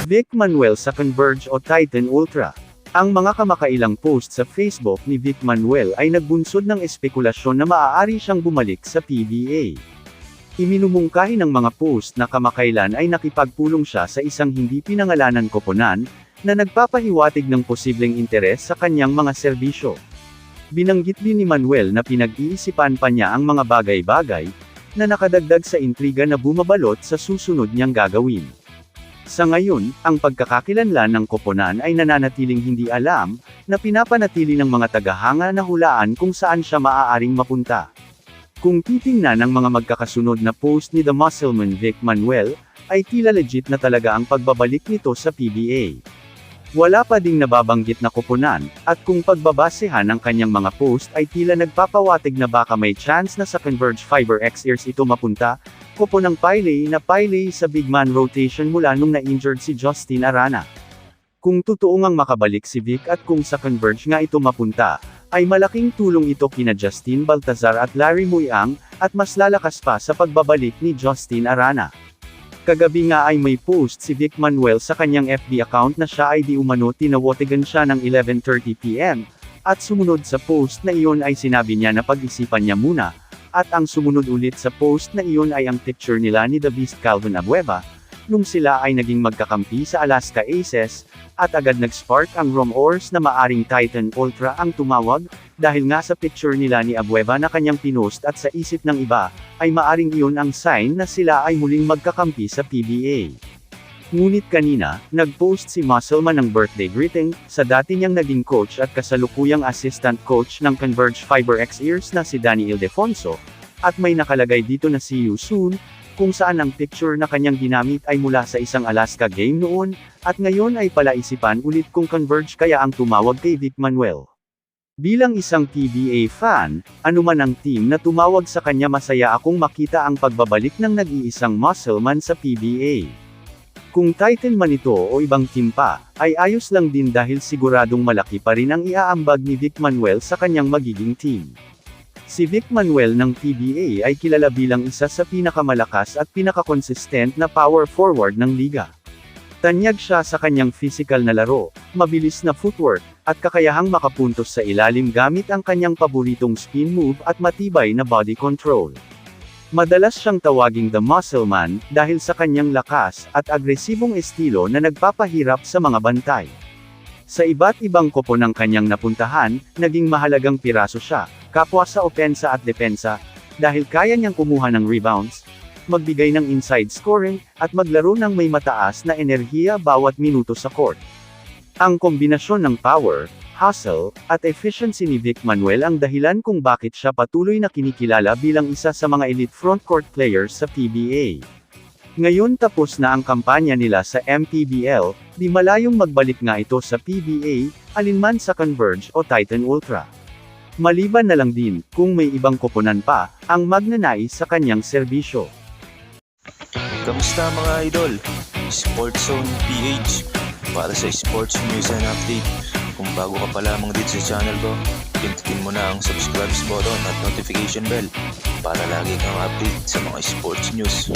Vic Manuel sa Converge o Titan Ultra. Ang mga kamakailang post sa Facebook ni Vic Manuel ay nagbunsod ng espekulasyon na maaari siyang bumalik sa PBA. Iminumungkahi ng mga post na kamakailan ay nakipagpulong siya sa isang hindi pinangalanan koponan, na nagpapahiwatig ng posibleng interes sa kanyang mga serbisyo. Binanggit din ni Manuel na pinag-iisipan pa niya ang mga bagay-bagay, na nakadagdag sa intriga na bumabalot sa susunod niyang gagawin. Sa ngayon, ang pagkakakilanlan ng koponan ay nananatiling hindi alam, na pinapanatili ng mga tagahanga na hulaan kung saan siya maaaring mapunta. Kung titingnan ng mga magkakasunod na post ni The Muscleman Vic Manuel, ay tila legit na talaga ang pagbabalik nito sa PBA. Wala pa ding nababanggit na koponan, at kung pagbabasehan ang kanyang mga post ay tila nagpapawatig na baka may chance na sa Converge Fiber X Years ito mapunta, koponang Pele sa big man rotation mula nung na-injured si Justin Arana. Kung totoo ngang makabalik si Vic at kung sa Converge nga ito mapunta, ay malaking tulong ito kina Justin Baltazar at Larry Muyang, at mas lalakas pa sa pagbabalik ni Justin Arana. Kagabi nga ay may post si Vic Manuel sa kanyang FB account na siya ay di umano tinawotigan siya ng 11:30 PM, at sumunod sa post na iyon ay sinabi niya na pag-isipan niya muna, at ang sumunod ulit sa post na iyon ay ang picture nila ni The Beast Calvin Abueva, nung sila ay naging magkakampi sa Alaska Aces, at agad nag-spark ang rumors na maaring Titan Ultra ang tumawag, dahil nga sa picture nila ni Abueva na kanyang pinost at sa isip ng iba, ay maaring iyon ang sign na sila ay muling magkakampi sa PBA. Ngunit kanina, nag-post si Muscleman ng birthday greeting, sa dati niyang naging coach at kasalukuyang assistant coach ng Converge Fiber X Years na si Danny Ildefonso, at may nakalagay dito na see you soon, kung saan ang picture na kanyang ginamit ay mula sa isang Alaska game noon, at ngayon ay palaisipan ulit kung Converge kaya ang tumawag kay Vic Manuel. Bilang isang PBA fan, anuman ang team na tumawag sa kanya masaya akong makita ang pagbabalik ng nag-iisang Muscleman sa PBA. Kung Titan man ito o ibang team pa, ay ayos lang din dahil siguradong malaki pa rin ang iaambag ni Vic Manuel sa kanyang magiging team. Si Vic Manuel ng PBA ay kilala bilang isa sa pinakamalakas at pinakakonsistent na power forward ng liga. Tanyag siya sa kanyang physical na laro, mabilis na footwork, at kakayahang makapuntos sa ilalim gamit ang kanyang paboritong spin move at matibay na body control. Madalas siyang tawaging The Muscleman, dahil sa kanyang lakas, at agresibong estilo na nagpapahirap sa mga bantay. Sa iba't ibang kopo ng kanyang napuntahan, naging mahalagang piraso siya, kapwa sa opensa at depensa, dahil kaya niyang kumuha ng rebounds, magbigay ng inside scoring, at maglaro ng may mataas na enerhiya bawat minuto sa court. Ang kombinasyon ng power, hustle, at efficiency ni Vic Manuel ang dahilan kung bakit siya patuloy na kinikilala bilang isa sa mga elite frontcourt players sa PBA. Ngayon tapos na ang kampanya nila sa MPBL, di malayong magbalik nga ito sa PBA, alinman sa Converge o Titan Ultra. Maliban na lang din, kung may ibang koponan pa, ang magnanais sa kanyang serbisyo. Kamusta mga idol? Sports Zone PH para sa sports news and update. Kung bago ka pa lamang dito sa channel ko, pindutin mo na ang subscribe button at notification bell para lagi kang update sa mga sports news.